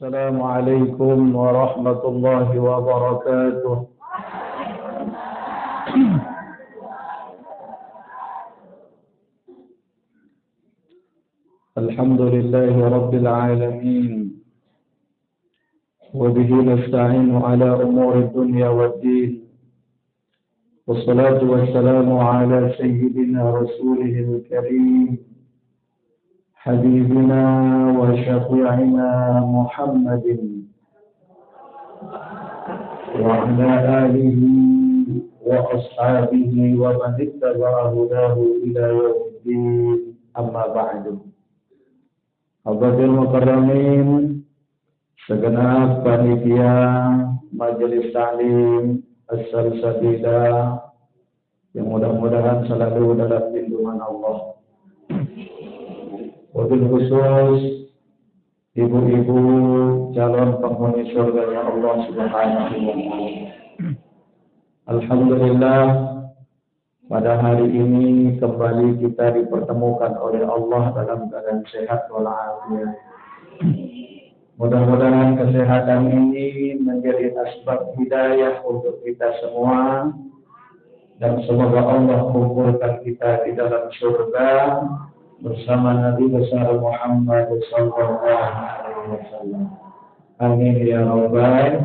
السلام عليكم ورحمة الله وبركاته. الحمد لله رب العالمين وبه نستعين على أمور الدنيا والدين والصلاة والسلام على سيدنا رسوله الكريم حبيبنا وشفيعنا محمد وعلى آله وأصحابه ومن اتبع هداه إلى يوم الدين أما بعد. Hadirin mukarramin, segenap panitia majelis taklim As-Salsabila yang mudah-mudahan selalu dalam lindungan Allah. Wabil khusus ibu-ibu calon penghuni surga Allah Subhanahu wa Ta'ala. Alhamdulillah, pada hari ini kembali kita dipertemukan oleh Allah dalam keadaan sehat walafiat. Mudah-mudahan kesehatan ini menjadi asbab hidayah untuk kita semua, dan semoga Allah kumpulkan kita di dalam surga bersama Nabi besar Muhammad sallallahu alaihi wasallam. Amin ya rabbal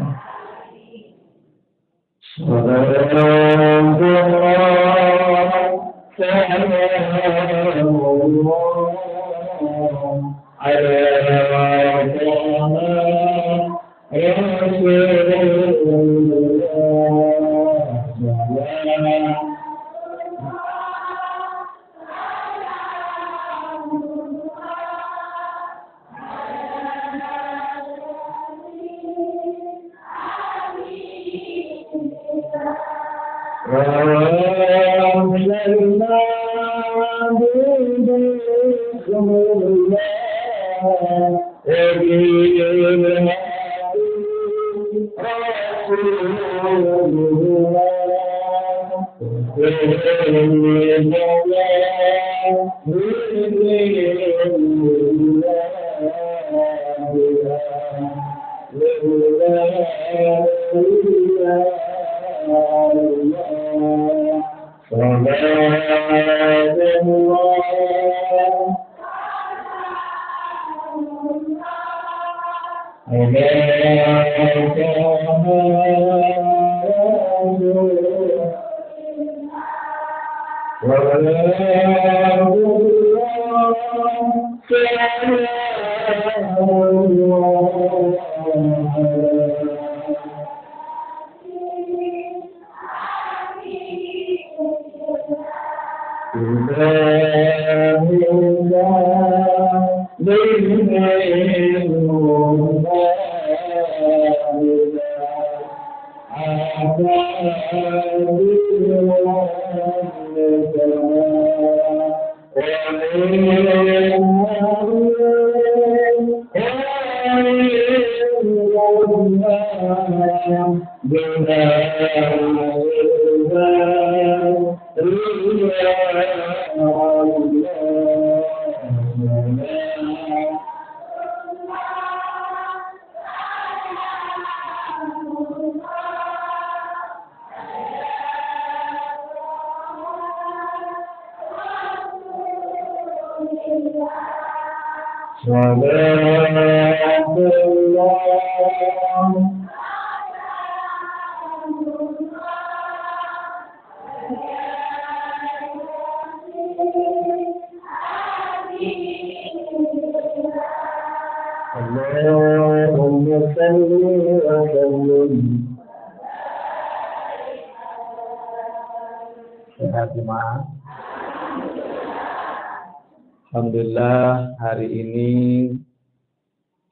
Alhamdulillah, hari ini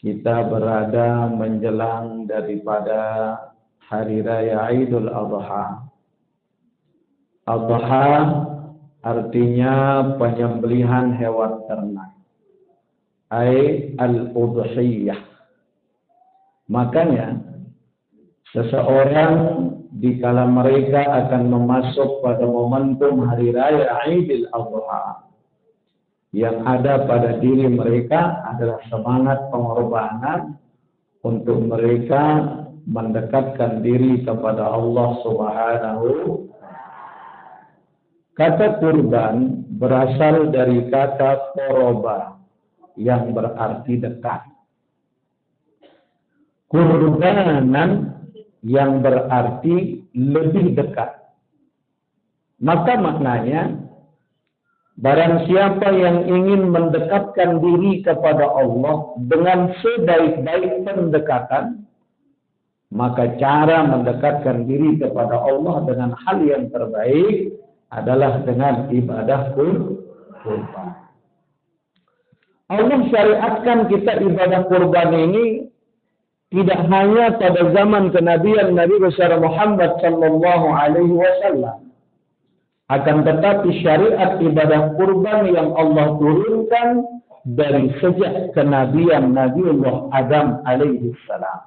kita berada menjelang daripada Hari Raya Idul Adha. Adha artinya penyembelihan hewan ternak, al-udhiyah. Makanya seseorang dikala mereka akan memasuk pada momentum Hari Raya Idul Adha, yang ada pada diri mereka adalah semangat pengorbanan untuk mereka mendekatkan diri kepada Allah Subhanahu. Kata kurban berasal dari kata qoroba yang berarti dekat. Kurbanan yang berarti lebih dekat. Maka maknanya, barang siapa yang ingin mendekatkan diri kepada Allah dengan sebaik-baik pendekatan, maka cara mendekatkan diri kepada Allah dengan hal yang terbaik adalah dengan ibadah kurban. Allah syariatkan kita ibadah kurban ini tidak hanya pada zaman kenabian Nabi besar Muhammad sallallahu alaihi wasallam. Akan tetapi syariat ibadah kurban yang Allah turunkan dari sejak kenabian Nabiullah Adam alaihi salam.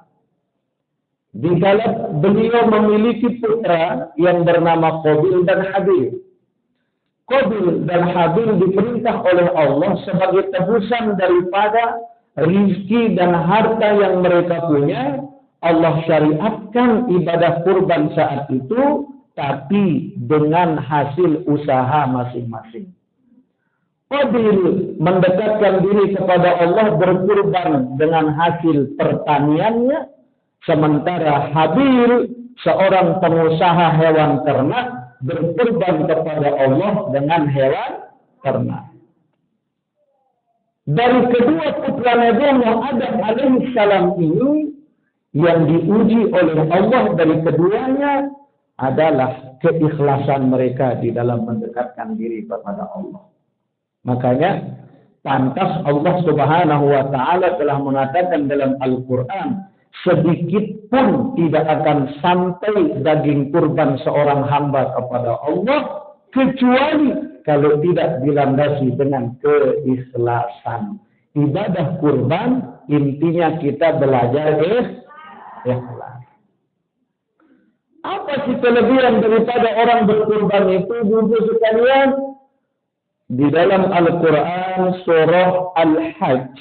Dikala beliau memiliki putra yang bernama Qabil dan Habil. Qabil dan Habil diperintah oleh Allah sebagai tebusan daripada rizki dan harta yang mereka punya. Allah syariatkan ibadah kurban saat itu, tapi dengan hasil usaha masing-masing. Qabil mendekatkan diri kepada Allah berkurban dengan hasil pertaniannya, sementara Habil, seorang pengusaha hewan ternak, berkurban kepada Allah dengan hewan ternak. Dari kedua putra Nabi Adam alaihi salam ini, yang diuji oleh Allah dari keduanya adalah keikhlasan mereka di dalam mendekatkan diri kepada Allah. Makanya pantas Allah Subhanahu wa taala telah mengatakan dalam Al-Qur'an, sedikit pun tidak akan sampai daging kurban seorang hamba kepada Allah kecuali kalau tidak dilandasi dengan keikhlasan. Ibadah kurban intinya kita belajar ikhlas. Apa sih kelebihan daripada orang berkurban itu, Ibu sekalian? Di dalam Al-Quran surah Al-Hajj,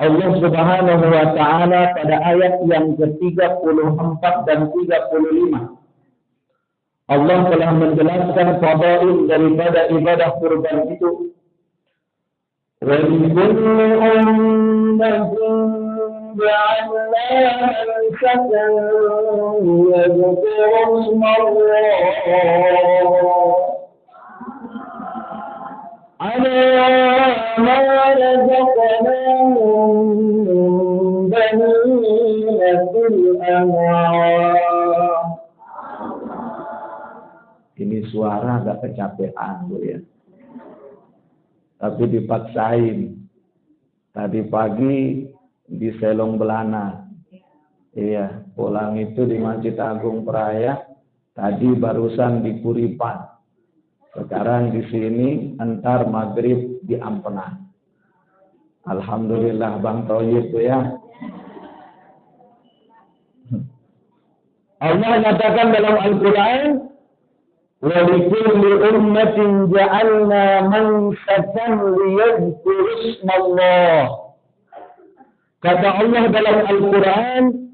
Allah Subhanahu wa taala pada ayat yang ke-34 dan 35, Allah telah menjelaskan fadail daripada ibadah kurban itu. Wa likulli ummatin ja'alna mansatan yadhkuru ismallah على ما رزقناهم من بهيمة الأنعام. Ini suara agak kecapean Bu ya. Tapi dipaksain. Tadi pagi di Selong Belana. Iya, pulang itu di Masjid Agung Peraya. Tadi barusan di Kuripan. Sekarang di sini entar maghrib di Ampenan. Alhamdulillah Bang Toyib ya. Allah nyatakan dalam Al-Quran, wa likulli ummatin ja'alna mansatan liyadhkuru ismallah. Kata Allah dalam Al-Quran,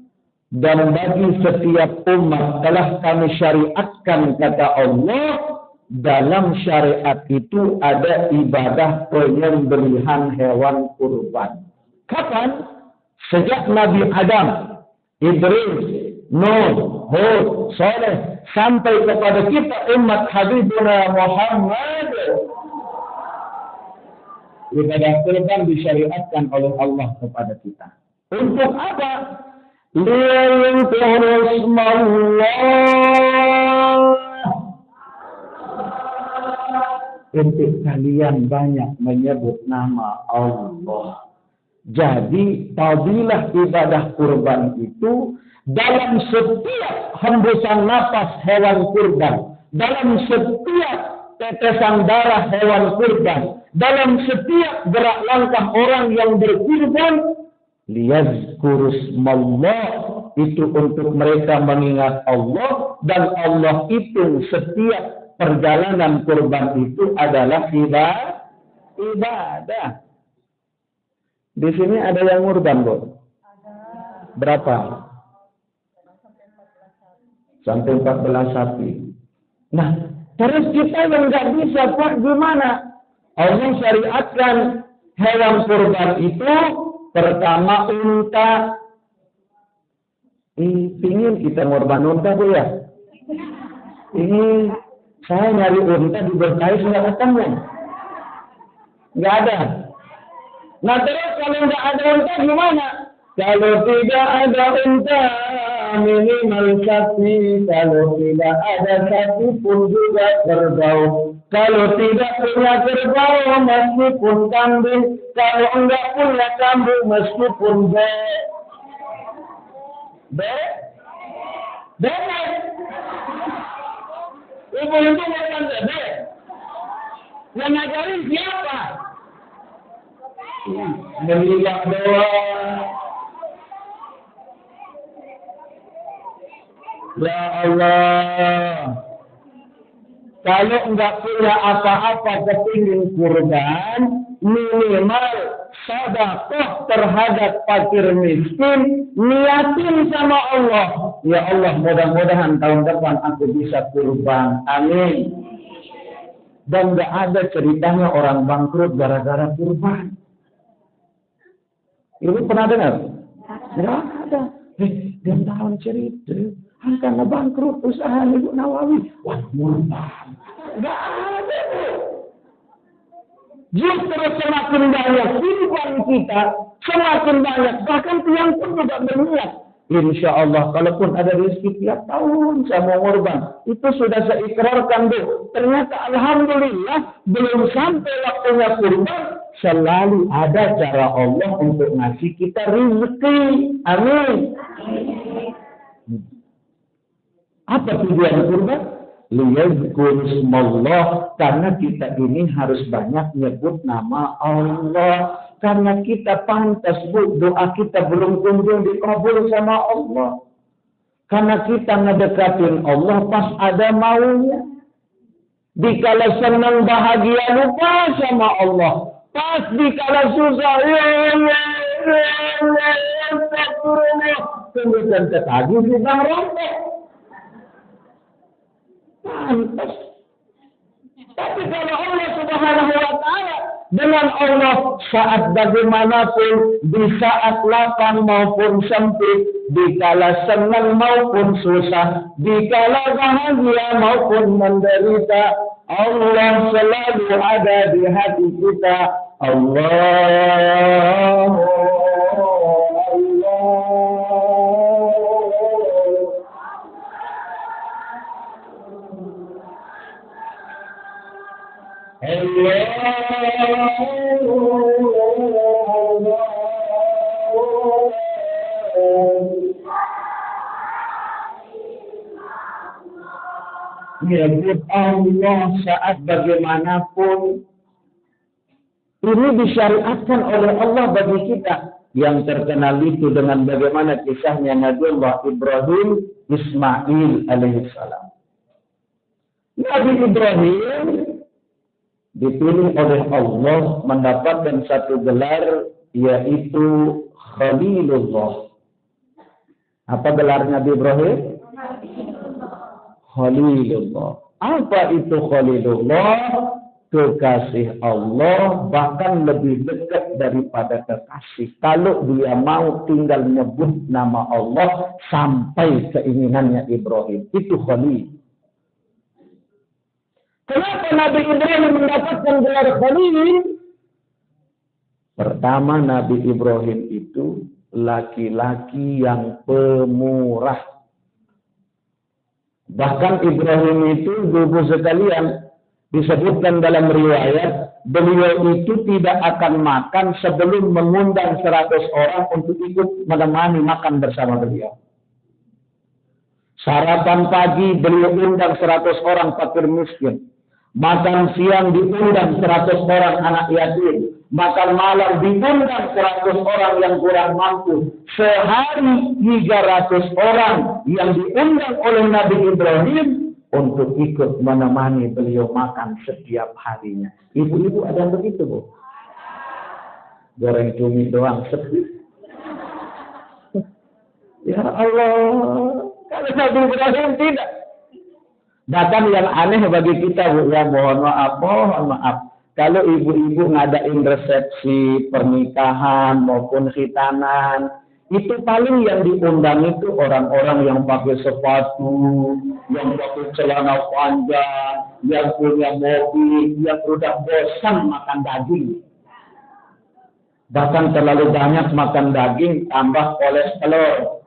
dan bagi setiap umat telah kami syariatkan, kata Allah, dalam syariat itu ada ibadah penyembelihan hewan kurban. Kapan? Sejak Nabi Adam, Idris, Nuh, Hud, Saleh, sampai kepada kita umat Habibuna Muhammad. Ibadah kurban disyariatkan oleh Allah kepada kita. Untuk apa? Liyadhkuru ismallah. Untuk kalian banyak menyebut nama Allah. Jadi fadilah ibadah kurban itu dalam setiap hembusan nafas hewan kurban, dalam setiap tetesan darah hewan kurban, dalam setiap gerak langkah orang yang berkurban, liyadhkuru ismallah, itu untuk mereka mengingat Allah, dan Allah itu setiap perjalanan kurban itu adalah ibadah. Di sini ada yang kurban, Bu? berapa? Sampai 14 sapi. Nah, terus kita yang nggak bisa, Pak, gimana? Allah syariatkan hewan kurban itu pertama unta. Pingin kita ngorban unta, Bu ya? Ini saya nyari unta di berkais nggak ketemu. Nggak ada. Nah terus kalau nggak ada unta gimana? Kalau tidak ada unta minimal sapi. Kalau tidak ada sapi pun juga kerbau. Kalau tidak punya kerbau meskipun kambing. Kalau enggak punya kambing meskipun bebek. Ibu itu makan bebek. Yang ngajarin siapa? Melihat doang. Ya Allah. Kalau enggak punya apa-apa kepingin kurban, minimal sedekah terhadap fakir miskin, niatin sama Allah. Ya Allah, mudah-mudahan tahun depan aku bisa kurban. Amin. Dan enggak ada ceritanya orang bangkrut gara-gara kurban. Ibu pernah dengar? Enggak ada. Dia tahun cerita. Karena bangkrut usaha Ibu Nawawi. Wah, kurban. Enggak ada. Justru semakin banyak kurban kita, semakin banyak. Bahkan tiang pun juga berniat. Insya Allah, kalaupun ada rezeki tiap tahun saya mau kurban. Itu sudah saya ikrarkan, Bu. Ternyata alhamdulillah belum sampai waktunya kurban. Selalu ada cara Allah untuk ngasih kita rezeki. Amin. Apa tujuan kurban? Liyadzkur ismallah, karena kita ini harus banyak nyebut nama Allah. Karena kita pantas, Bu, doa kita belum kunjung dikabul sama Allah. Karena kita ngedekatin Allah pas ada maunya. Dikala senang bahagia lupa sama Allah. Pas dikala susah, kemudian ketagih sudah rompet. Pantas. Tapi kalau Allah Subhanahu wa Ta'ala, dengan Allah saat bagaimanapun, di saat lapang maupun sempit, dikala senang maupun susah, dikala bahagia maupun menderita, Allah selalu ada di hati kita. Allah. Menyebut Allah saat bagaimanapun ini disyariatkan oleh Allah bagi kita. Yang terkenal itu dengan bagaimana kisahnya Nabiullah Ibrahim Ismail alaihissalam. Nabi Ibrahim dipilih oleh Allah mendapatkan satu gelar, yaitu Khalilullah. Apa gelar Nabi Ibrahim? Khalilullah. Apa itu Khalilullah? Kekasih Allah, bahkan lebih dekat daripada kekasih. Kalau dia mau tinggal nyebut nama Allah sampai keinginannya Ibrahim. Itu Khalil. Kenapa Nabi Ibrahim mendapatkan gelar Khalil? Pertama, Nabi Ibrahim itu laki-laki yang pemurah. Bahkan Ibrahim itu, Bapak sekalian, disebutkan dalam riwayat, beliau itu tidak akan makan sebelum mengundang 100 orang untuk ikut menemani makan bersama beliau. Sarapan pagi beliau undang 100 orang fakir miskin. Makan siang diundang 100 orang anak yatim. Makan malam diundang 100 orang yang kurang mampu. Sehari 300 orang yang diundang oleh Nabi Ibrahim untuk ikut menemani beliau makan setiap harinya. Ibu-ibu ada yang begitu, Bu? Goreng cumi doang sepi. Ya Allah, kalau Nabi Ibrahim tidak. Bahkan yang aneh bagi kita, Bu, ya mohon maaf. Kalau ibu-ibu ngadain resepsi pernikahan maupun khitanan, itu paling yang diundang itu orang-orang yang pakai sepatu, yang pakai celana panjang, yang punya mobil, yang udah bosan makan daging. Bahkan terlalu banyak makan daging, tambah kolesterol.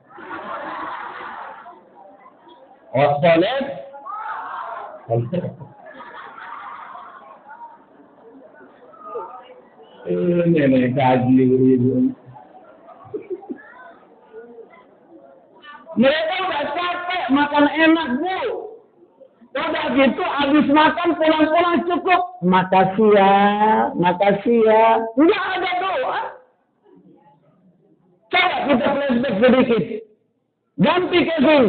Ini gaji ibu. Mereka udah capek makan enak, Bu. Udah gitu habis makan pulang-pulang cukup. Makasih ya. Nggak ada doa. Coba kita flashback sedikit. Ganti casing.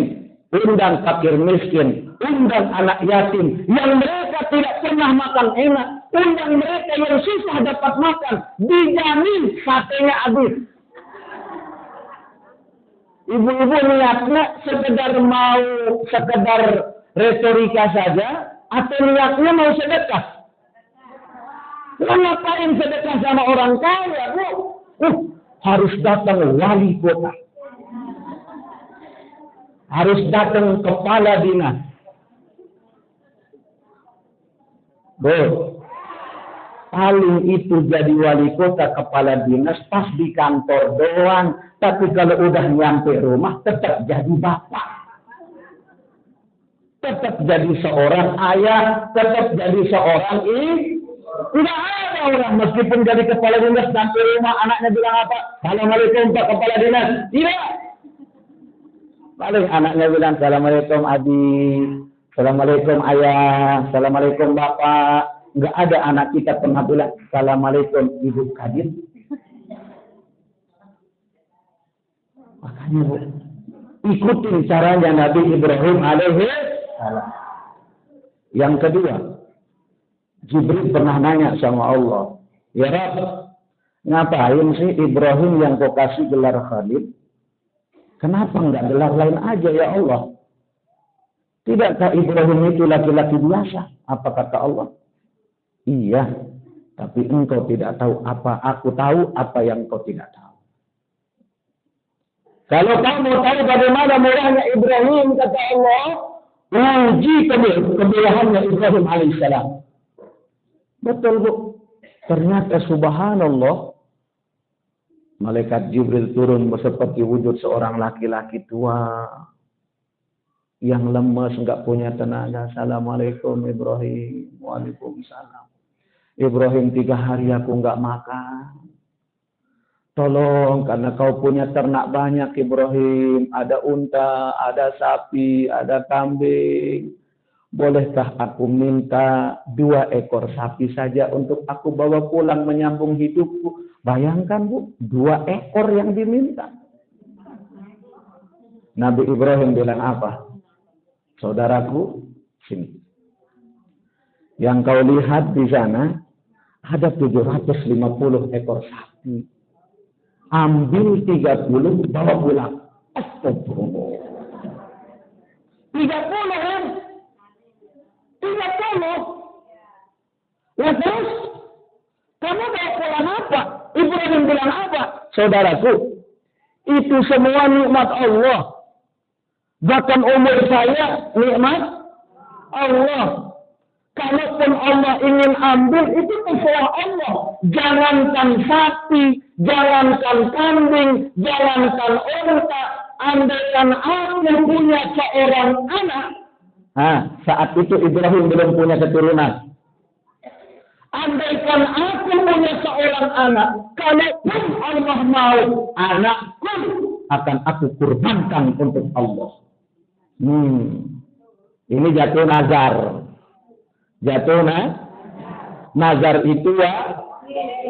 Undang fakir miskin, undang anak yatim, yang mereka tidak pernah makan enak, undang mereka yang susah dapat makan, dijamin satenya habis. Ibu-ibu niatnya sekedar retorika saja, atau niatnya mau sedekah? Ngapain sedekah sama orang kaya, Bu? Harus datang wali kota. Harus datang kepala dinas. Paling itu jadi wali kota, kepala dinas pas di kantor doang. Tapi kalau udah nyampe rumah tetap jadi bapak. Tetap jadi seorang ayah, tetap jadi seorang ibu. Tidak ada orang meskipun jadi kepala dinas sampai rumah anaknya bilang apa? Assalamualaikum Pak Kepala Dinas. Tidak. Paling anaknya bilang, Assalamualaikum Abi, Assalamualaikum Ayah, Assalamualaikum Bapak. Nggak ada anak kita pernah bilang, Assalamualaikum Ibu Kadin. Makanya, Bu, ikutin caranya Nabi Ibrahim alaihi salam. Yang kedua, Jibril pernah nanya sama Allah, ya Rabb, ngapain sih Ibrahim yang kau kasih gelar Khalil? Kenapa enggak gelar lain aja ya Allah? Tidakkah Ibrahim itu laki-laki biasa? Apa kata Allah? Iya, tapi engkau tidak tahu apa aku tahu, apa yang kau tidak tahu. Kalau kamu tahu bagaimana murahnya Ibrahim, kata Allah, uji kemuliaannya Ibrahim alaihissalam. Betul, Bu. Ternyata subhanallah, Malaikat Jibril turun seperti wujud seorang laki-laki tua yang lemas, nggak punya tenaga. Assalamualaikum Ibrahim. Waalaikumsalam. Ibrahim, 3 hari aku nggak makan. Tolong, karena kau punya ternak banyak Ibrahim. Ada unta, ada sapi, ada kambing. Bolehkah aku minta 2 ekor sapi saja untuk aku bawa pulang menyambung hidupku? Bayangkan, Bu, 2 ekor yang diminta. Nabi Ibrahim bilang apa? Saudaraku, sini. Yang kau lihat di sana, ada 750 ekor sapi. Ambil 30, bawa pulang. Astagfirullah. 30. Ya terus, kamu bawa pulang apa? Ibrahim bilang apa? Saudaraku, itu semua nikmat Allah. Bahkan umur saya nikmat Allah. Kalaupun Allah ingin ambil, itu terserah Allah. Jangankan sapi, jangankan kambing, jangankan unta. Andaikan aku punya seorang anak. Saat itu Ibrahim belum punya keturunan. Andaikan aku punya seorang anak, kalaupun Allah mau, anakku akan aku kurbankan untuk Allah. Ini jatuh nazar. Nazar itu ya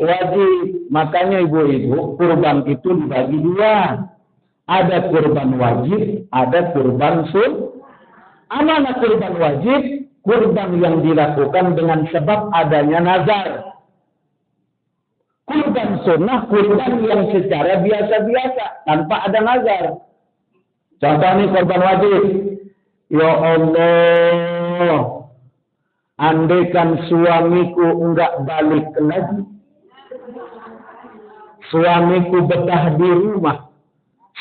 wajib. Makanya ibu-ibu, kurban itu dibagi 2. Ada kurban wajib, ada kurban sunnah. Amanah kurban wajib, kurban yang dilakukan dengan sebab adanya nazar. Kurban sunnah, kurban yang secara biasa-biasa tanpa ada nazar. Contoh nih korban wajib. Ya Allah, andaikan suamiku enggak balik lagi, suamiku betah di rumah,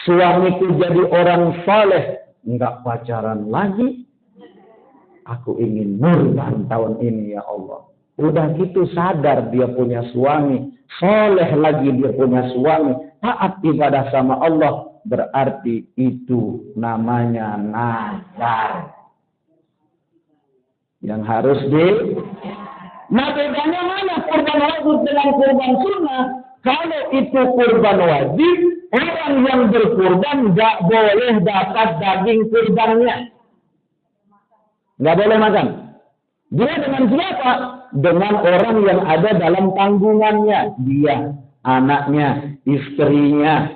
suamiku jadi orang saleh, enggak pacaran lagi, aku ingin nurban tahun ini ya Allah. Udah gitu sadar dia punya suami, soleh lagi dia punya suami, taat ibadah sama Allah, berarti itu namanya nazar. Yang harus nah bedanya mana kurban wajib dengan kurban sunnah? Kalau itu kurban wajib, orang yang berkurban nggak boleh dapat daging kurbannya, nggak boleh makan. Dia dengan siapa? Dengan orang yang ada dalam tanggungannya, dia, anaknya, istrinya,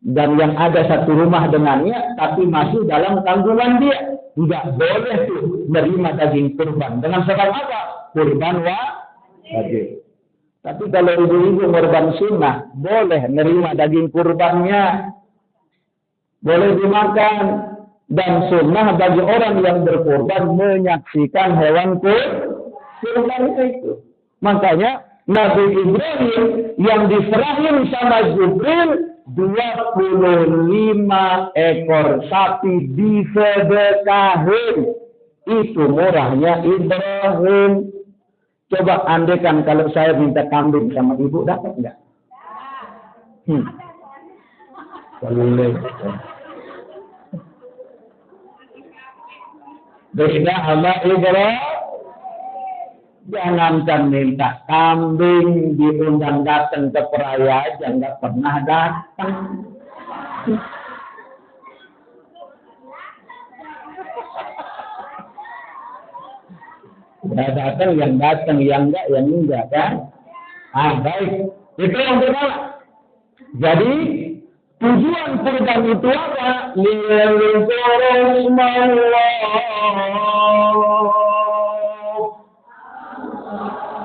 dan yang ada satu rumah dengannya, tapi masih dalam tanggungan dia. Tidak boleh tuh menerima daging kurban. Dengan sebab apa? Kurban wajib. Tapi kalau ibu-ibu kurban sunnah, boleh menerima daging kurbannya. Boleh dimakan. Dan sunnah bagi orang yang berkurban menyaksikan hewan kurban itu. Makanya Nabi Ibrahim yang diserahin sama Jibril 25 ekor sapi disedekahin. Itu murahnya Ibrahim. Coba andaikan kalau saya minta kambing sama ibu, dapat enggak? Boleh. Beda sama Ibrahim. Jangankan minta kambing, diundang datang ke perayaan aja nggak pernah datang. Udah datang, yang enggak kan? Baik. Itu yang pertama. Jadi tujuan kurban itu apa?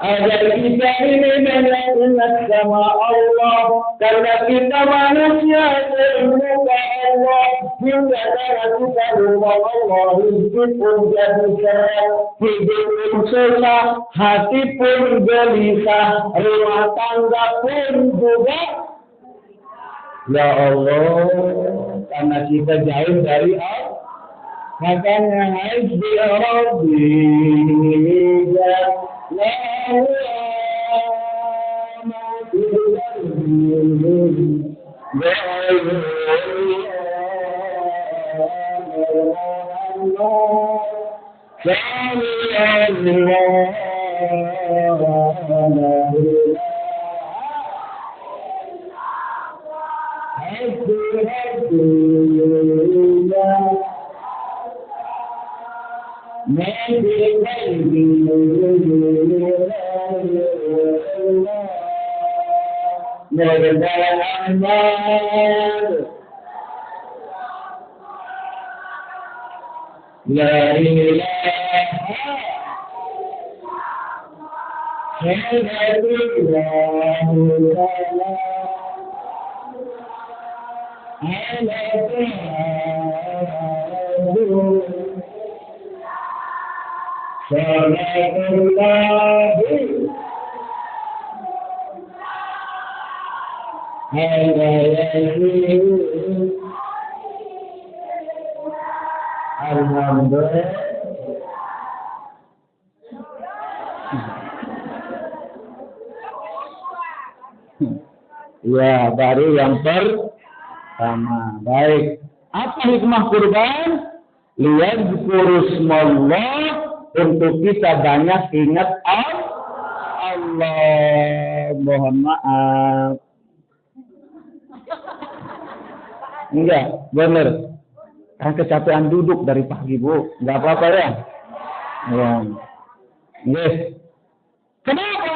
Agar kita ini mengingat sama Allah, karena kita manusia terlupa Allah, hingga cara kita lupa Allah, hidup pun jadi serat, hidup pun susah, hati pun gelisah, rumah tangga pun juga. Ya Allah, karena kita jauh dari Allah, makanya hasbi Rabbi. La Ya, baru yang pertama. Baik. Apa hikmah kurban? Liyadzkurusmallah, untuk kita banyak ingat Allah. Mohon maaf. Enggak, benar. Kan kecapean duduk dari pagi, Bu. Enggak apa-apa ya? Ya. Yes. Kenapa?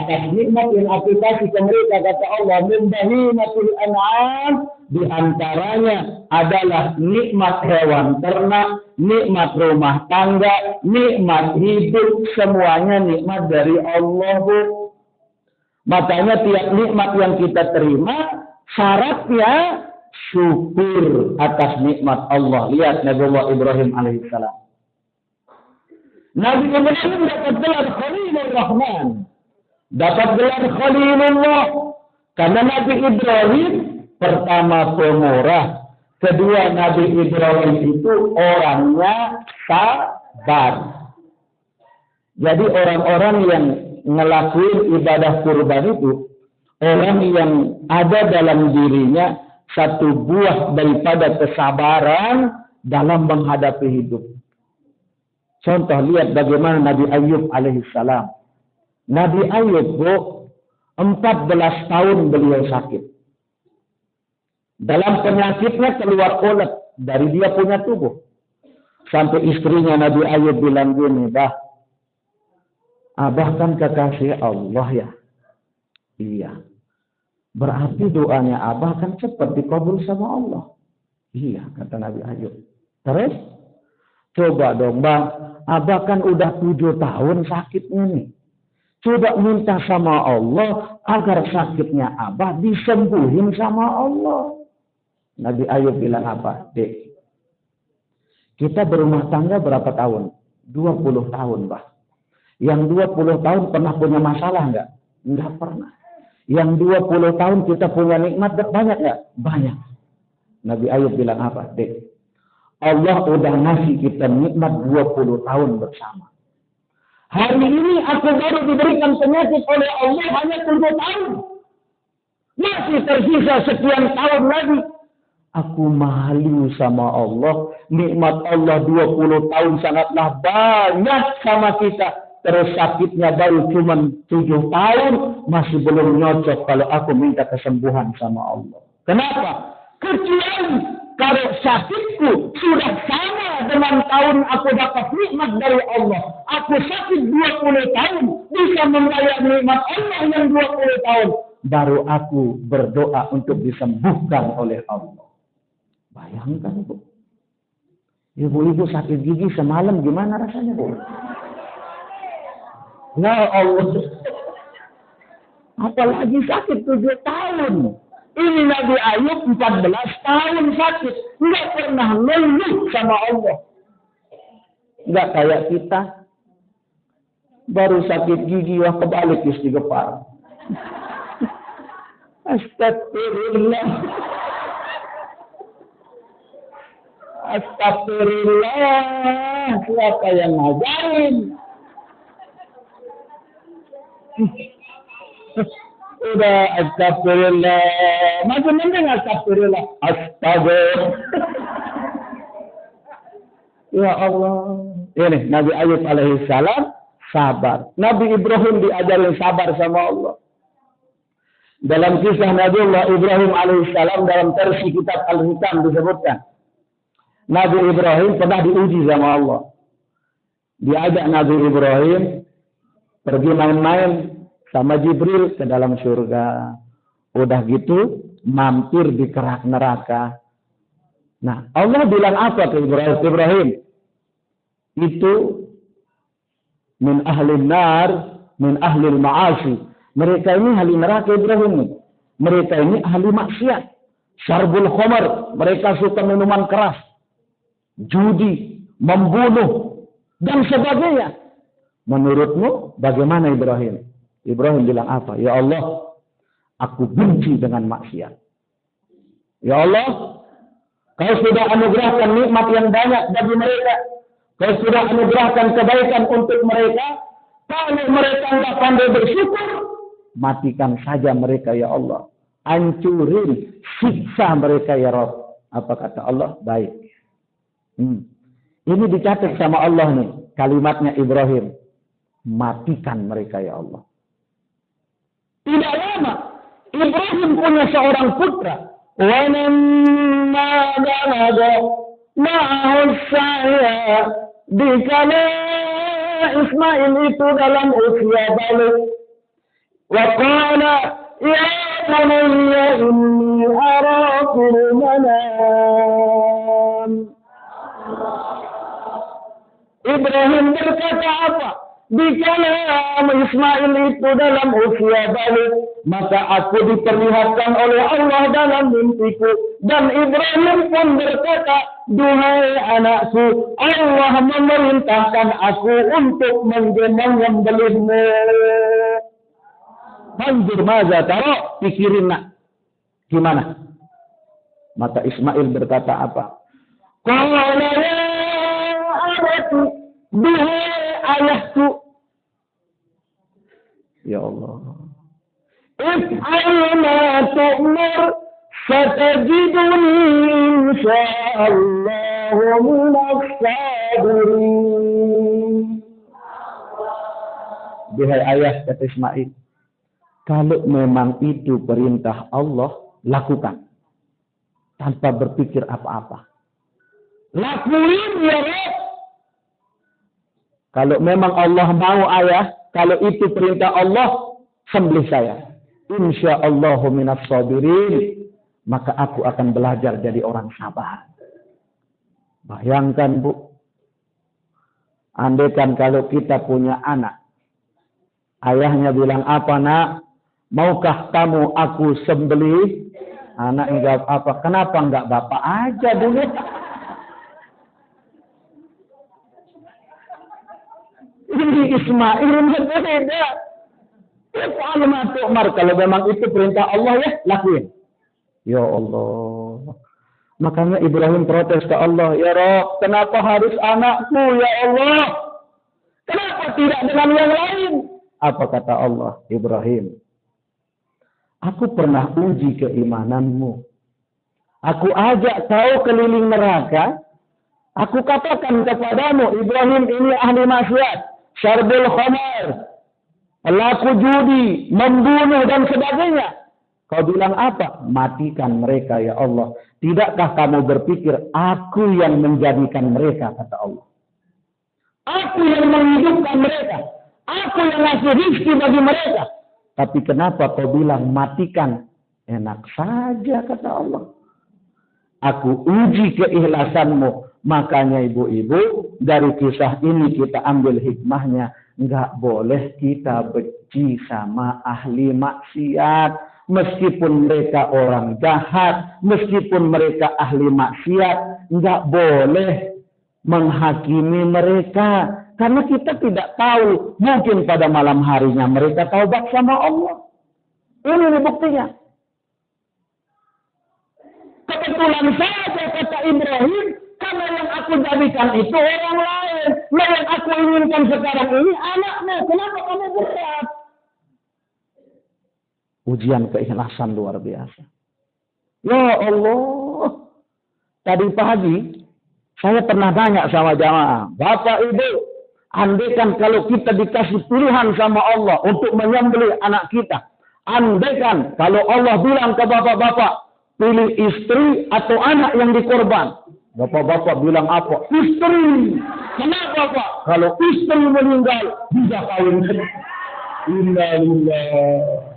atas nikmat yang aku kasih ke mereka, kata Allah, min bahimatil an'am, di antaranya adalah nikmat hewan ternak, nikmat rumah tangga, nikmat hidup, semuanya nikmat dari Allah, Bu. Makanya tiap nikmat yang kita terima syaratnya syukur atas nikmat Allah. Lihat Nabi Allah Ibrahim alaihissalam. Nabi Ibrahim dapat gelar Khalilur Rahman. Dapat gelar Khalilullah. Karena Nabi Ibrahim pertama pemurah. Kedua, Nabi Ibrahim itu orangnya sabar. Jadi orang-orang yang ngelakuin ibadah kurban itu, orang yang ada dalam dirinya satu buah daripada kesabaran dalam menghadapi hidup. Contoh, lihat bagaimana Nabi Ayub alaihissalam. Nabi Ayub, 14 tahun beliau sakit. Dalam penyakitnya keluar ulet dari dia punya tubuh. Sampai istrinya Nabi Ayub bilang gini, Abah kan kekasih Allah ya? Iya. Berarti doanya Abah kan cepat dikabul sama Allah. Iya, kata Nabi Ayub. Terus? Coba dong, Bang. Abah kan udah 7 tahun sakitnya nih. Coba minta sama Allah agar sakitnya Abah disembuhin sama Allah. Nabi Ayub bilang apa? Dek, kita berumah tangga berapa tahun? 20 tahun, Bah. Yang 20 tahun pernah punya masalah enggak? Enggak pernah. Yang 20 tahun kita punya nikmat banyak enggak? Banyak. Nabi Ayub bilang apa? Dek, Allah udah ngasih kita nikmat 20 tahun bersama. Hari ini aku baru diberikan penyakit oleh Allah hanya 7 tahun. Masih tersisa sekian tahun lagi. Aku malu sama Allah. Nikmat Allah 20 tahun sangatlah banyak sama kita. Terus sakitnya baru cuma 7 tahun. Masih belum nyocok kalau aku minta kesembuhan sama Allah. Kenapa? Kecuali kalau sakitku sudah sama dengan tahun aku dapat nikmat dari Allah. Aku sakit 20 tahun. Bisa membayar nikmat Allah yang 20 tahun. Baru aku berdoa untuk disembuhkan oleh Allah. Bayangkan, Bu. Ibu-ibu sakit gigi semalam gimana rasanya, Bu? Ya Allah. Apalagi sakit 7 tahun. Ini Nabi Ayub 14 tahun sakit. Nggak pernah ngeluh sama Allah. Nggak kayak kita. Baru sakit gigi, wah kebalik istighfar. Astagfirullah. Astagfirullah. Siapa yang ngajarin? Udah astagfirullah. Macam-macam astagfirullah. Astagfirullah. Ya Allah. Ini Nabi Ayub alaihissalam sabar. Nabi Ibrahim diajarin sabar sama Allah. Dalam kisah Nabi Allah Ibrahim alaihissalam dalam versi kitab Al-Hikam disebutkan. Nabi Ibrahim pernah diuji sama Allah. Diajak Nabi Ibrahim pergi main-main sama Jibril ke dalam surga. Udah gitu mampir di kerak neraka. Nah, Allah bilang apa ke Ibrahim? Ibrahim itu min ahli nar, min ahli ma'asi. Mereka ini ahli neraka Ibrahim. Mereka ini ahli maksiat. Syarbul khamar, mereka suka minuman keras. Judi, membunuh dan sebagainya. Menurutmu bagaimana Ibrahim? Ibrahim bilang apa? Ya Allah, aku benci dengan maksiat. Ya Allah, Kau sudah anugerahkan nikmat yang banyak bagi mereka. Kau sudah anugerahkan kebaikan untuk mereka. Kalau mereka tidak pandai bersyukur, matikan saja mereka ya Allah. Hancurin, siksa mereka ya Rabb. Apa kata Allah? Baik. Ini dicatat sama Allah nih, kalimatnya Ibrahim. Matikan mereka ya Allah. Tidak lama, Ibrahim punya seorang putra. وَلَمَّا بَلَغَ مَعَهُ السَّعْيَ dikala Ismail itu dalam usia balik. Wa qala ya bunayya inni ara fil manam. Ibrahim berkata apa? Dikala Ismail itu dalam usia balik, maka aku diperlihatkan oleh Allah dalam mimpiku. Dan Ibrahim pun berkata, duhai anakku, Allah memerintahkan aku untuk menyembelihmu. Manjur maza taro, pikirin nak. Gimana? Maka Ismail berkata apa? Qala ya abati, duhai ayahku. Ya Allah. If'al ma tu'mar satajiduni insyaallah minas sabirin. Duhai ayah, kata Ismail, kalau memang itu perintah Allah, lakukan. Tanpa berpikir apa-apa. Lakuin ya Rabb. Kalau memang Allah mau ayah, kalau itu perintah Allah, sembelih saya. Insyaallahu minas sabirin. Maka aku akan belajar jadi orang sabar. Bayangkan Bu. Andaikan kalau kita punya anak. Ayahnya bilang apa nak? Maukah kamu aku sembelih? Anak jawab apa? Kenapa enggak bapak aja dulu? Ini Ismail berbeda. If'al ma tu'mar, kalau memang itu perintah Allah ya, lakuin. Ya Allah. Makanya Ibrahim protes ke Allah, ya Rabb, kenapa harus anakku ya Allah? Kenapa tidak dengan yang lain? Apa kata Allah? Ibrahim, aku pernah uji keimananmu. Aku ajak kau keliling neraka. Aku katakan kepadamu, Ibrahim ini ahli maksiat. Syarbul khamar, pelaku judi, membunuh dan sebagainya. Kau bilang apa? Matikan mereka ya Allah. Tidakkah kamu berpikir aku yang menjadikan mereka, kata Allah. Aku yang menghidupkan mereka. Aku yang ngasih rezeki bagi mereka. Tapi kenapa kau bilang matikan? Enak saja, kata Allah. Aku uji keikhlasanmu. Makanya ibu-ibu, dari kisah ini kita ambil hikmahnya. Enggak boleh kita benci sama ahli maksiat. Meskipun mereka orang jahat, meskipun mereka ahli maksiat, enggak boleh menghakimi mereka. Karena kita tidak tahu, mungkin pada malam harinya mereka taubat sama Allah. Ini buktinya. Kebetulan saja kata Ibrahim, karena yang aku jadikan itu orang lain. Nah, yang aku inginkan sekarang ini anakmu. Kenapa kamu berat? Ujian keikhlasan luar biasa. Ya Allah. Tadi pagi, saya pernah tanya sama jamaah. Bapak Ibu, andaikan kalau kita dikasih pilihan sama Allah untuk menyembelih anak kita. Andaikan kalau Allah bilang ke bapak-bapak, pilih istri atau anak yang dikorban. Bapak-bapak bilang apa? Istri. Kenapa Pak? Kalau istri meninggal, bisa kawin. Innalillah.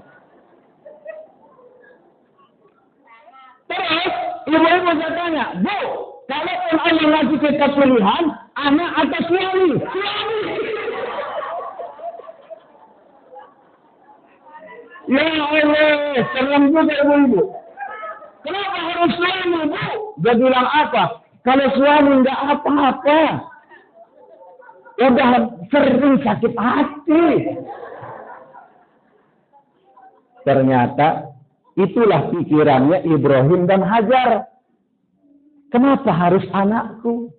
Terus, ibu-ibu saya tanya, Bu, kalau Allah ngasih kita pilihan, anak atau suami? Suami. Ya Allah, serem juga ibu-ibu. Kenapa harus suami, Bu? Dia bilang apa? Kalau suami enggak apa-apa. Udah sering sakit hati. Ternyata itulah pikirannya Ibrahim dan Hajar. Kenapa harus anakku?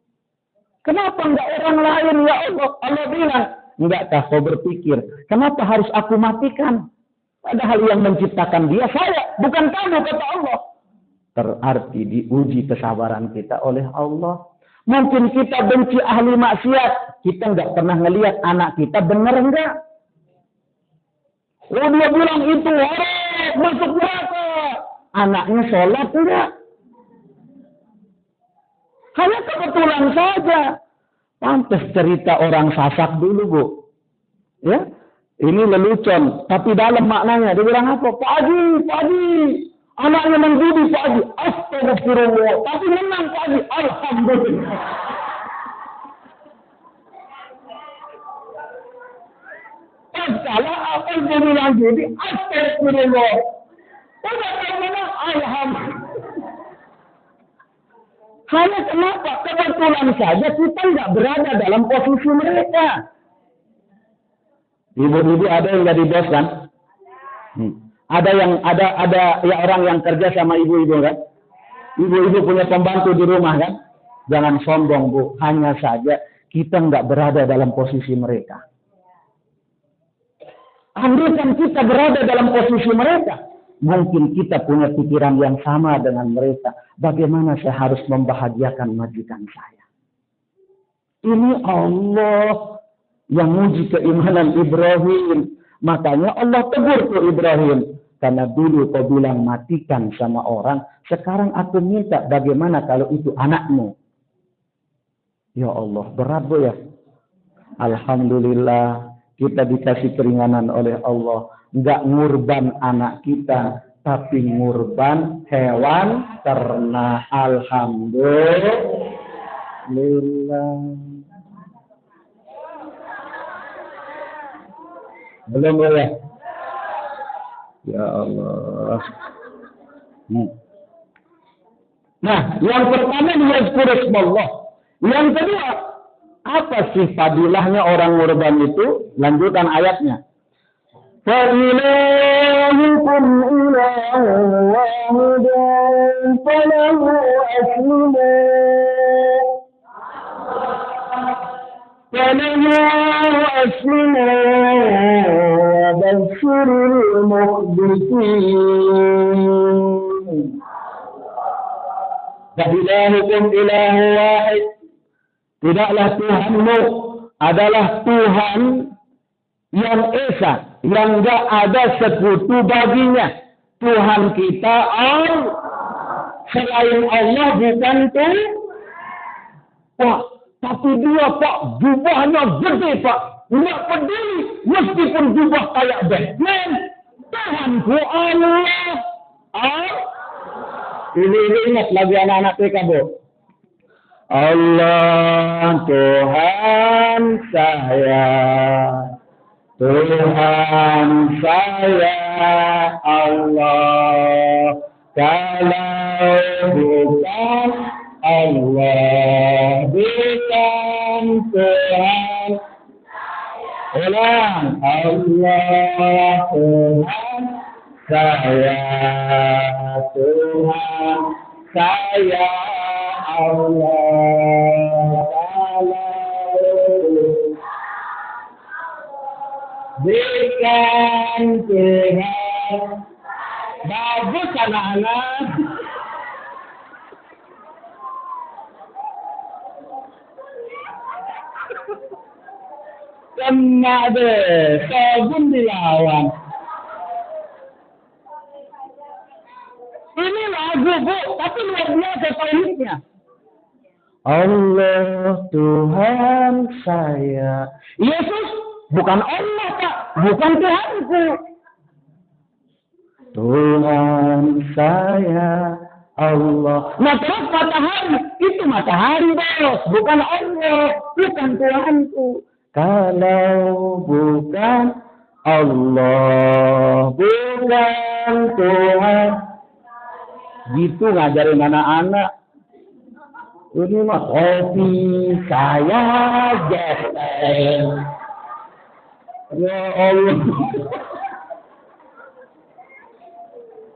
Kenapa enggak orang lain ya Allah? Allah bilang, enggaklah kau berpikir, kenapa harus aku matikan? Padahal yang menciptakan dia saya, bukan kamu, kata Allah. Berarti diuji kesabaran kita oleh Allah. Mungkin kita benci ahli maksiat. Kita nggak pernah ngelihat anak kita benar enggak. Oh, dia bilang itu orang masuk neraka. Anaknya sholat enggak. Hanya kebetulan saja. Pantas cerita orang sasak dulu, Bu. Ya, Ini lelucon, tapi dalam maknanya dia bilang apa? Pak Haji, anaknya menjudi Pak Haji. Astagfirullah, tapi menang Pak Haji. Alhamdulillah. Salah apa yang dia bilang judi? Astagfirullah. Udah menang, alhamdulillah. Hanya kenapa? Kebetulan saja kita nggak berada dalam posisi mereka. Ibu-ibu ada yang jadi bos kan? Ada ya orang yang kerja sama ibu-ibu kan? Ibu-ibu punya pembantu di rumah kan? Jangan sombong Bu, hanya saja kita nggak berada dalam posisi mereka. Andai kan kita berada dalam posisi mereka, mungkin kita punya pikiran yang sama dengan mereka. Bagaimana saya harus membahagiakan majikan saya? Ini Allah yang muji keimanan Ibrahim. Makanya Allah tegur ke Ibrahim. Karena dulu kau bilang matikan sama orang. Sekarang aku minta bagaimana kalau itu anakmu. Ya Allah, berat Bu ya. Alhamdulillah kita dikasih keringanan oleh Allah. Enggak ngurban anak kita. Tapi ngurban hewan ternak. Alhamdulillah. Belum boleh. Ya Allah. Nah, yang pertama diyazkuru Allah. Yang kedua, apa sih fadilahnya orang ngurban itu? Lanjutan ayatnya. Fa ilahukum ilahun wahidun falahu aslimu. فَلَهُ أَسْلِمُوا وَبَشِّرِ الْمُخْبِتِينَ فَإِلَٰهُكُمْ إِلَٰهٌ وَاحِدٌ. Tidaklah Tuhanmu adalah Tuhan yang esa, yang enggak ada sekutu baginya. Tuhan kita Allah. Selain Allah bukan Tuhan. Tapi dia Pak, jubahnya gede Pak. Nggak peduli, meskipun jubah kayak Batman. Tuhanku Allah. Ini ingat lagi anak-anak TK Bu. Allah Tuhan saya. Tuhan saya Allah. Kalau bukan Allah bukan Tuhan. Ulang. Allah Tuhan saya. Tuhan saya Allah. Bukan Tuhan. Bagus anak-anak. Kena deh, sabun dilawan. Ini lagu Bu, tapi luar biasa tauhidnya. Allah Tuhan saya. Yesus bukan Allah Pak, bukan Tuhanku. Tuhan saya Allah. Nah terus matahari, itu matahari Bos, bukan Allah, bukan Tuhanku. Kalau bukan Allah, bukan Tuhan. Gitu ngajarin anak-anak. Ini mah kopi saya geser. Ya Allah.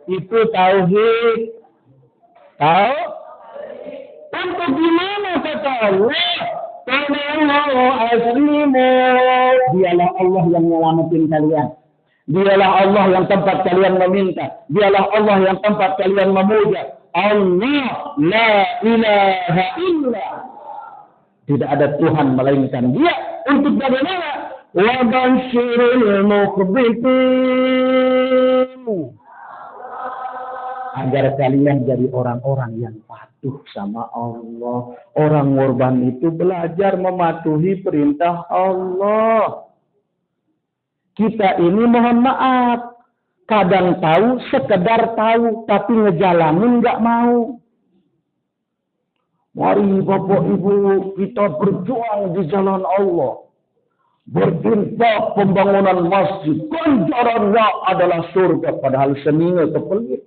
Itu tauhid. Tahu? Untuk gimana kata Allah? Falahu aslimu. Dialah Allah yang menyelamatin kalian. Dialah Allah yang tempat kalian meminta. Dialah Allah yang tempat kalian memuja. Allah la ilaha illa. Tidak ada Tuhan melainkan Dia. Untuk bagaimana? Wa basyiril mukhbitin. Agar kalian jadi orang-orang yang patuh sama Allah. Orang ngurban itu belajar mematuhi perintah Allah. Kita ini mohon maaf, kadang tahu, sekedar tahu, tapi ngejalanin nggak mau. Mari Bapak Ibu, kita berjuang di jalan Allah. Berinfak pembangunan masjid, ganjarannya adalah surga, padahal seningnya kepelit.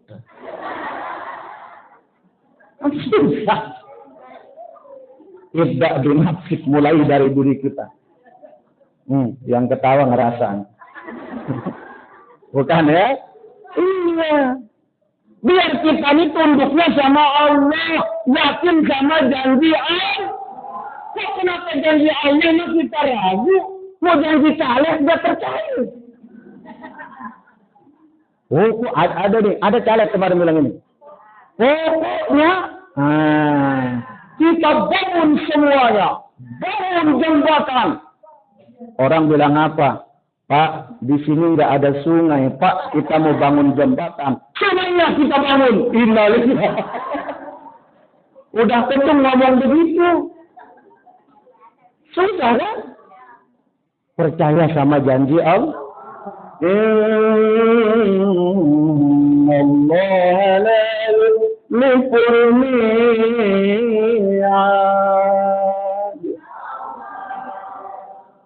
Susah. Ibda binafsik, mulai dari diri kita. Yang ketawa ngerasain. Bukan ya? Iya. Biar kita ini tunduknya sama Allah, yakin sama janji Allah. Kok kenapa janji Allah ini kita ragu? Mau janji caleg dia percaya. Oh, kok ada nih, ada caleg kemarin bilang ini. Pokoknya, kita bangun semuanya, bangun jembatan. Orang bilang apa? Pak, di sini nggak ada sungai. Pak, kita mau bangun jembatan. Sungainya kita bangun. Innalillah. Udah tentu ngomong begitu. Sudah kan? Percaya sama janji Allah. Allah la yukhliful mi'ad.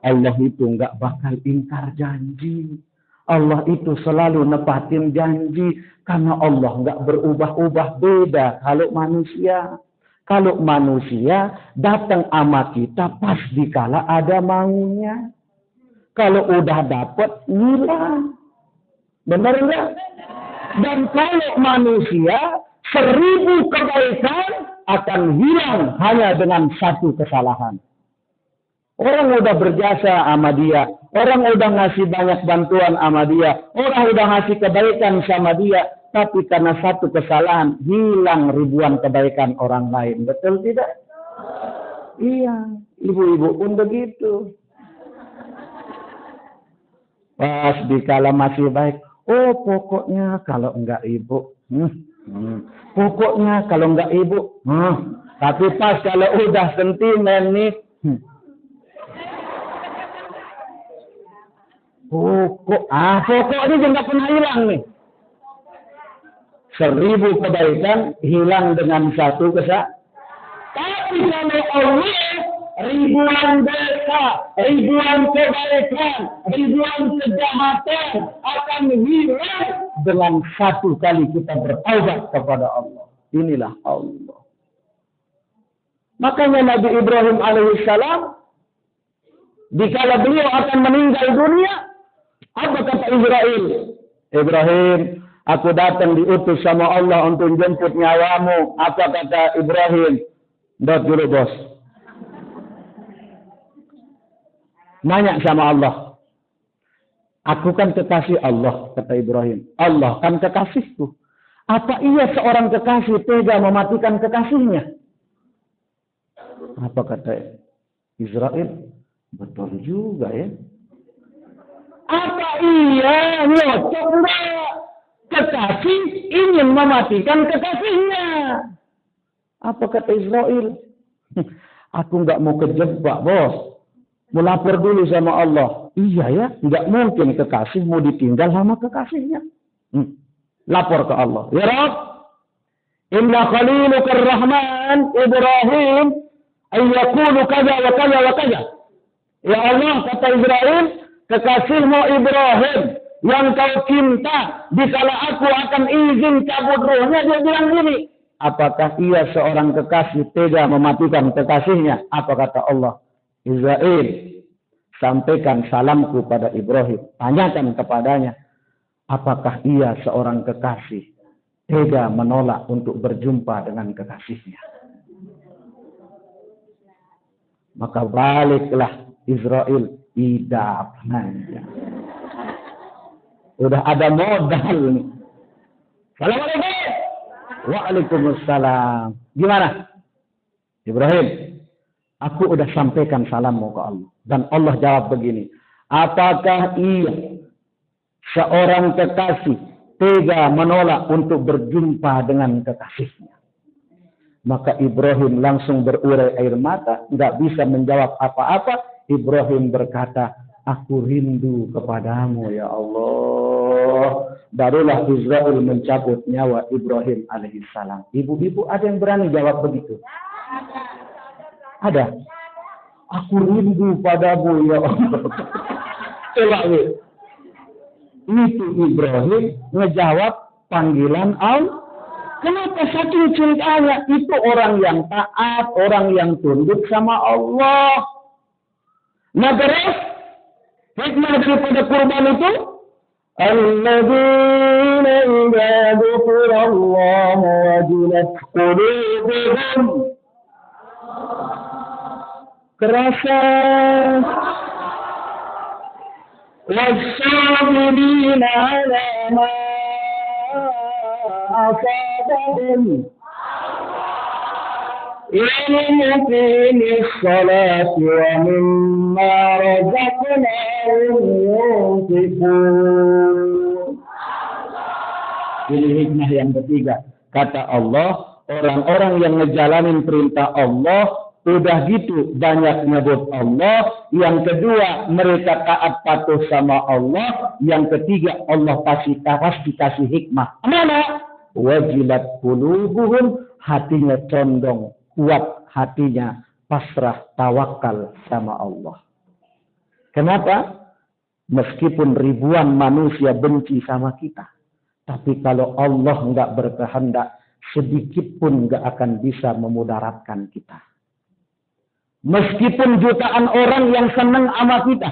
Allah itu enggak bakal ingkar janji. Allah itu selalu nepatin janji. Karena Allah enggak berubah-ubah, beda kalau manusia. Kalau manusia datang sama kita pas dikala ada maunya. Kalau udah dapat, hilang. Benar enggak? Dan kalau manusia, 1000 kebaikan akan hilang hanya dengan 1 kesalahan. Orang udah berjasa sama dia. Orang udah ngasih banyak bantuan sama dia. Orang udah ngasih kebaikan sama dia. Tapi karena 1 kesalahan, hilang ribuan kebaikan orang lain. Betul tidak? Iya. Ibu-ibu pun begitu. Pas dikala masih baik. Oh, pokoknya kalau enggak ibu. Pokoknya kalau enggak ibu. Tapi pas kalau udah sentimen nih. Pokoknya juga nggak pernah hilang nih. 1000 kebaikan hilang dengan 1 kesalahan. Tapi kalau Allah, ribuan dosa, ribuan kebaikan, ribuan kejahatan akan hilang dengan 1 kali kita bertaubat kepada Allah. Inilah Allah. Makanya Nabi Ibrahim alaihissalam, dikala beliau akan meninggal dunia, apa kata Israel? Ibrahim, aku datang diutus sama Allah untuk jemput nyawamu. Apa kata Ibrahim? Dot dulu bos. Nanya sama Allah. Aku kan kekasih Allah, kata Ibrahim. Allah kan kekasihku. Apa iya seorang kekasih tega mematikan kekasihnya? Apa kata Israel? Betul juga ya. Apa iya nyocok enggak? Kekasih ingin mematikan kekasihnya. Apa kata Israel? Aku enggak mau kejebak bos. Mau lapor dulu sama Allah. Iya ya, enggak mungkin kekasih mau ditinggal sama kekasihnya. Lapor ke Allah. Ya Rabb, inna khaliluka ar-Rahman Ibrahim ayyakulu kaza wa kaza wa kaza. Ya Allah, kata Israel, kekasihmu Ibrahim yang kau cinta, dikala aku akan izin cabut ruhnya, dia bilang gini. Apakah ia seorang kekasih tega mematikan kekasihnya? Apa kata Allah? Israel, sampaikan salamku pada Ibrahim. Tanyakan kepadanya, apakah ia seorang kekasih tega menolak untuk berjumpa dengan kekasihnya? Maka baliklah Israel, idap nanya. Udah ada modal nih. Assalamualaikum. Waalaikumsalam. Gimana? Ibrahim, aku udah sampaikan salammu ke Allah. Dan Allah jawab begini. Apakah ia seorang kekasih tega menolak untuk berjumpa dengan kekasihnya? Maka Ibrahim langsung berurai air mata. Nggak bisa menjawab apa-apa. Ibrahim berkata, aku rindu kepadamu ya Allah. Barulah Israil mencabut nyawa Ibrahim alaihissalam. Ibu-ibu ada yang berani jawab begitu? Ada. Aku rindu padamu ya Allah. Coba itu Ibrahim ngejawab panggilan Allah. Kenapa saking cintanya? Itu orang yang taat, orang yang tunduk sama Allah. Nah terus, hikmah daripada kurban itu, alladzina idza dzukirallahu wajilat qulubuhum. Kerasa wasabirina ala ma asabahum yuqimus salati wa mimma razaqnahum yunfiqun. Ini hikmah yang ketiga. Kata Allah, orang-orang yang ngejalanin perintah Allah udah gitu banyak nyebut Allah. Yang kedua, mereka taat patuh sama Allah. Yang ketiga, Allah pasti kasih hikmah. Mana? Wajilat qulubuhum, hatinya condong, kuat hatinya, pasrah, tawakal sama Allah. Kenapa? Meskipun ribuan manusia benci sama kita, tapi kalau Allah nggak berkehendak, sedikit pun nggak akan bisa memudaratkan kita. Meskipun jutaan orang yang senang sama kita,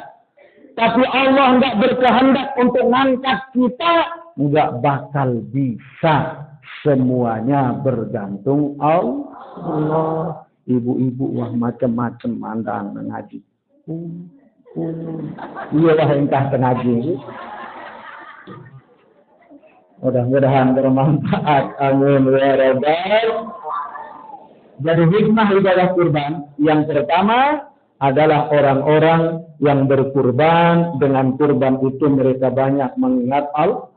tapi Allah nggak berkehendak untuk ngangkat kita, nggak bakal bisa. Semuanya bergantung Allah. Ibu-ibu wah macam-macam mandang ngaji. Iya lah entah ngaji. Mudah-mudahan bermanfaat. Amin ya rabbal. Jadi hikmah ibadah kurban yang pertama adalah orang-orang yang berkurban. Dengan kurban itu mereka banyak mengingat Allah.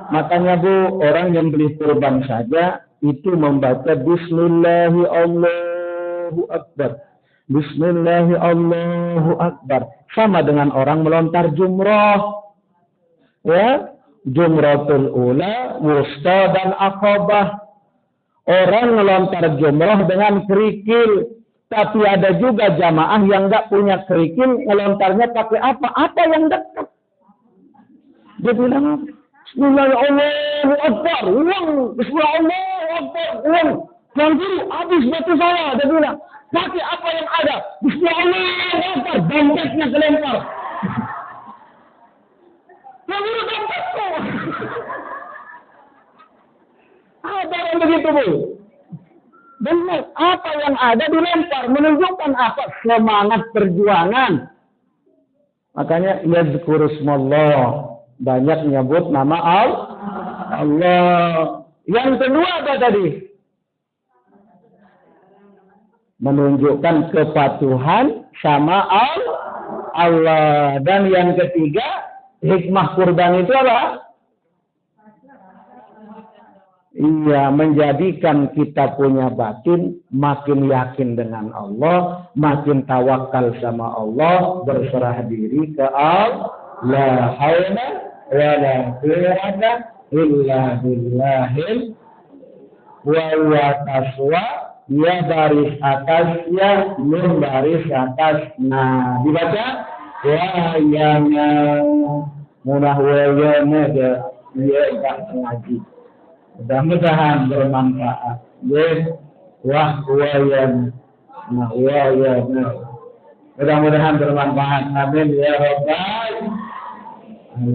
Makanya Bu, orang yang beli kurban saja itu membaca Bismillahi Allahu Akbar. Bismillahi Allahu Akbar. Sama dengan orang melontar jumrah. Ya, jumratul ula, wusta dan aqabah. Orang melontar jumrah dengan kerikil. Tapi ada juga jamaah yang nggak punya kerikil, melontarnya pakai apa? Apa yang dekat? Dia bilang apa? Bismillahirrahmanirrahim. Akbar. Ulang. Bismillahirrahmanirrahim. Ulang. Yang kiri habis batu saya. Dia bilang, pakai apa yang ada? Bismillahirrahmanirrahim. Dompetnya kelempar. Yang kiri dompetnya. Ada yang begitu Bu. Benar. Apa yang ada dilempar. Menunjukkan apa? Semangat perjuangan. Makanya yazkurusmallah. Banyak menyebut nama Allah. Yang kedua apa tadi? Menunjukkan kepatuhan sama Allah. Dan yang ketiga, hikmah kurban itu apa? Iya, menjadikan kita punya batin makin yakin dengan Allah, makin tawakal sama Allah, berserah diri ke Allah. La haula wa la quwwata illa billahil wa taswa ya baris atas ya min baris atas. Nah, dibaca wa yana munah wa yana ya tak ngaji. Mudah-mudahan bermanfaat. Ya wa yana nah wa yana. Mudah-mudahan bermanfaat. Amin ya rabbal